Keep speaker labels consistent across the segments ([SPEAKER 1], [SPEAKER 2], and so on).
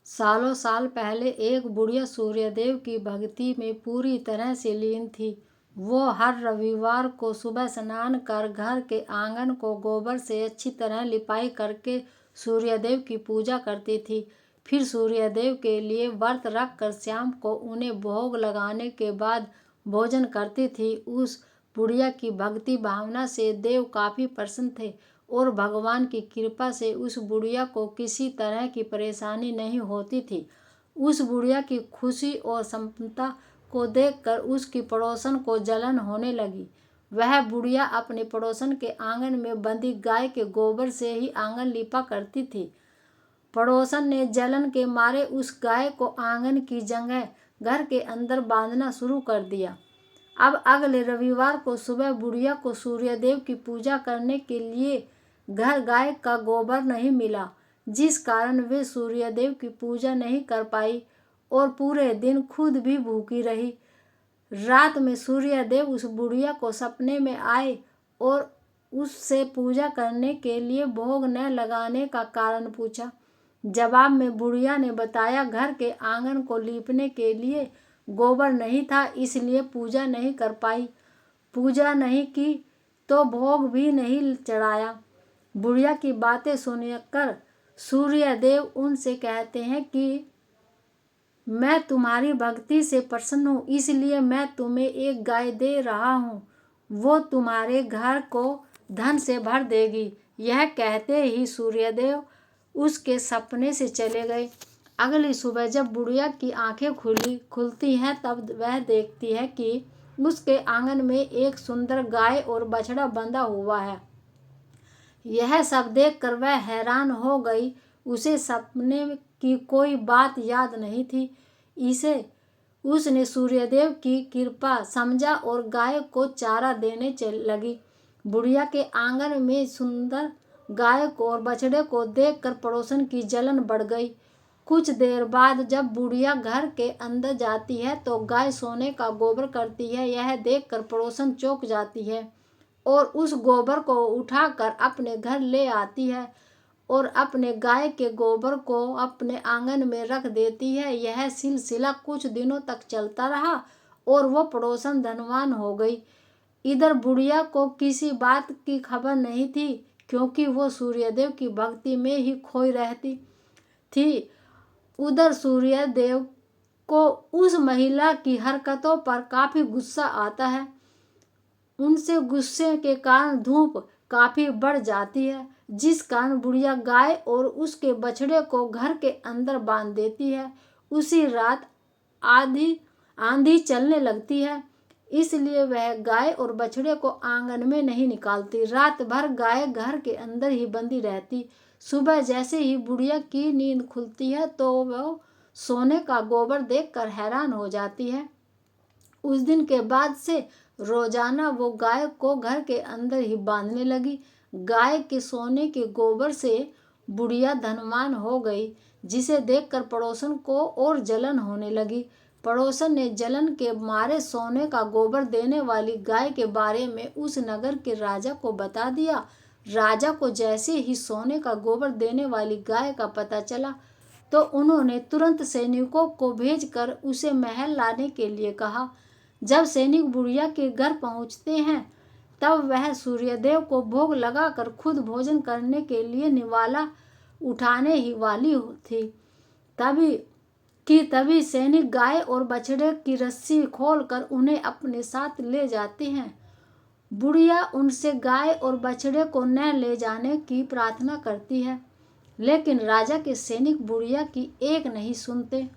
[SPEAKER 1] सालों साल पहले एक बुढ़िया सूर्यदेव की भक्ति में पूरी तरह से लीन थी। वो हर रविवार को सुबह स्नान कर घर के आंगन को गोबर से अच्छी तरह लिपाई करके सूर्यदेव की पूजा करती थी। फिर सूर्यदेव के लिए व्रत रख कर शाम को उन्हें भोग लगाने के बाद भोजन करती थी। उस बुढ़िया की भक्ति भावना से देव काफ़ी प्रसन्न थे और भगवान की कृपा से उस बुढ़िया को किसी तरह की परेशानी नहीं होती थी। उस बुढ़िया की खुशी और संपन्नता को देखकर उसकी पड़ोसन को जलन होने लगी। वह बुढ़िया अपने पड़ोसन के आंगन में बंधी गाय के गोबर से ही आंगन लिपा करती थी। पड़ोसन ने जलन के मारे उस गाय को आंगन की जगह घर के अंदर बांधना शुरू कर दिया। अब अगले रविवार को सुबह बुढ़िया को सूर्यदेव की पूजा करने के लिए घर गाय का गोबर नहीं मिला, जिस कारण वे सूर्यदेव की पूजा नहीं कर पाई और पूरे दिन खुद भी भूखी रही। रात में सूर्यदेव उस बुढ़िया को सपने में आए और उससे पूजा करने के लिए भोग न लगाने का कारण पूछा। जवाब में बुढ़िया ने बताया, घर के आंगन को लीपने के लिए गोबर नहीं था, इसलिए पूजा नहीं कर पाई। पूजा नहीं की तो भोग भी नहीं चढ़ाया। बुढ़िया की बातें सुनकर सूर्यदेव उनसे कहते हैं कि मैं तुम्हारी भक्ति से प्रसन्न हूँ, इसलिए मैं तुम्हें एक गाय दे रहा हूँ। वो तुम्हारे घर को धन से भर देगी। यह कहते ही सूर्यदेव उसके सपने से चले गए। अगली सुबह जब बुढ़िया की आंखें खुलती हैं तब वह देखती है कि उसके आंगन में एक सुंदर गाय और बछड़ा बंधा हुआ है। यह सब देखकर वह हैरान हो गई। उसे सपने की कोई बात याद नहीं थी। उसने सूर्यदेव की कृपा समझा और गाय को चारा देने लगी। बुढ़िया के आंगन में सुंदर गाय को और बछड़े को देखकर पड़ोसन की जलन बढ़ गई। कुछ देर बाद जब बुढ़िया घर के अंदर जाती है तो गाय सोने का गोबर करती है। यह देखकर पड़ोसन चौंक जाती है और उस गोबर को उठाकर अपने घर ले आती है और अपने गाय के गोबर को अपने आंगन में रख देती है। यह सिलसिला कुछ दिनों तक चलता रहा और वो पड़ोसन धनवान हो गई। इधर बुढ़िया को किसी बात की खबर नहीं थी, क्योंकि वो सूर्यदेव की भक्ति में ही खोई रहती थी। उधर सूर्यदेव को उस महिला की हरकतों पर काफ़ी गुस्सा आता है। उनसे गुस्से के कारण धूप काफ़ी बढ़ जाती है, जिस कारण बुढ़िया गाय और उसके बछड़े को घर के अंदर बांध देती है। उसी रात आंधी चलने लगती है, इसलिए वह गाय और बछड़े को आंगन में नहीं निकालती। रात भर गाय घर के अंदर ही बंधी रहती। सुबह जैसे ही बुढ़िया की नींद खुलती है तो वह सोने का गोबर देखकर हैरान हो जाती है। उस दिन के बाद से रोजाना वो गाय को घर के अंदर ही बांधने लगी। गाय के सोने के गोबर से बुढ़िया धनवान हो गई, जिसे देखकर पड़ोसन को और जलन होने लगी। पड़ोसन ने जलन के मारे सोने का गोबर देने वाली गाय के बारे में उस नगर के राजा को बता दिया। राजा को जैसे ही सोने का गोबर देने वाली गाय का पता चला तो उन्होंने तुरंत सैनिकों को भेजकर उसे महल लाने के लिए कहा। जब सैनिक बुढ़िया के घर पहुंचते हैं तब वह सूर्यदेव को भोग लगाकर खुद भोजन करने के लिए निवाला उठाने ही वाली थी। तभी सैनिक गाय और बछड़े की रस्सी खोलकर उन्हें अपने साथ ले जाते हैं। बुढ़िया उनसे गाय और बछड़े को न ले जाने की प्रार्थना करती है, लेकिन राजा के सैनिक बुढ़िया की एक नहीं सुनते।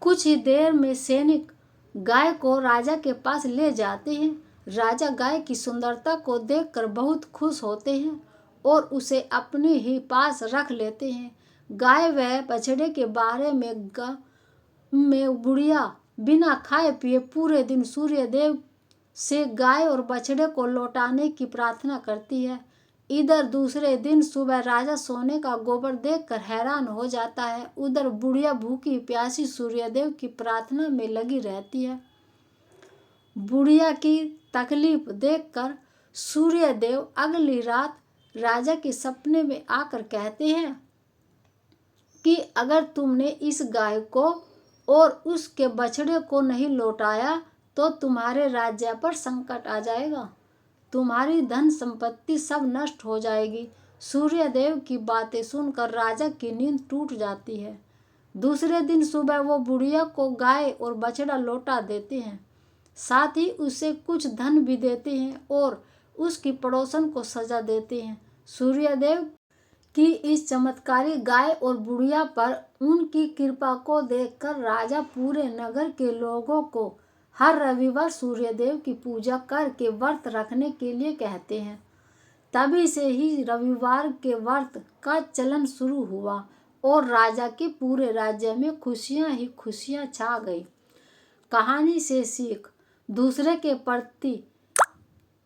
[SPEAKER 1] कुछ ही देर में सैनिक गाय को राजा के पास ले जाते हैं। राजा गाय की सुंदरता को देखकर बहुत खुश होते हैं और उसे अपने ही पास रख लेते हैं। गाय व बछड़े के बारे में बुढ़िया बिना खाए पिए पूरे दिन सूर्यदेव से गाय और बछड़े को लौटाने की प्रार्थना करती है। इधर दूसरे दिन सुबह राजा सोने का गोबर देखकर हैरान हो जाता है। उधर बुढ़िया भूखी प्यासी सूर्यदेव की प्रार्थना में लगी रहती है। बुढ़िया की तकलीफ देखकर सूर्यदेव अगली रात राजा के सपने में आकर कहते हैं, कि अगर तुमने इस गाय को और उसके बछड़े को नहीं लौटाया तो तुम्हारे राज्य पर संकट आ जाएगा, तुम्हारी धन संपत्ति सब नष्ट हो जाएगी। सूर्यदेव की बातें सुनकर राजा की नींद टूट जाती है। दूसरे दिन सुबह वो बुढ़िया को गाय और बछड़ा लौटा देते हैं, साथ ही उसे कुछ धन भी देते हैं और उसकी पड़ोसन को सजा देते हैं। सूर्यदेव की इस चमत्कारी गाय और बुढ़िया पर उनकी कृपा को देखकर राजा पूरे नगर के लोगों को हर रविवार सूर्यदेव की पूजा करके व्रत रखने के लिए कहते हैं। तभी से ही रविवार के व्रत का चलन शुरू हुआ और राजा के पूरे राज्य में खुशियां ही खुशियां छा गई। कहानी से सीख, दूसरे के प्रति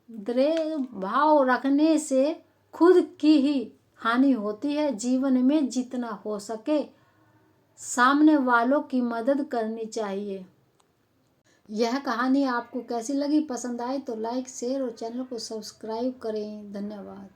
[SPEAKER 1] दया भाव रखने से खुद की ही हानि होती है। जीवन में जितना हो सके सामने वालों की मदद करनी चाहिए। यह कहानी आपको कैसी लगी? पसंद आए तो लाइक, शेयर और चैनल को सब्सक्राइब करें। धन्यवाद।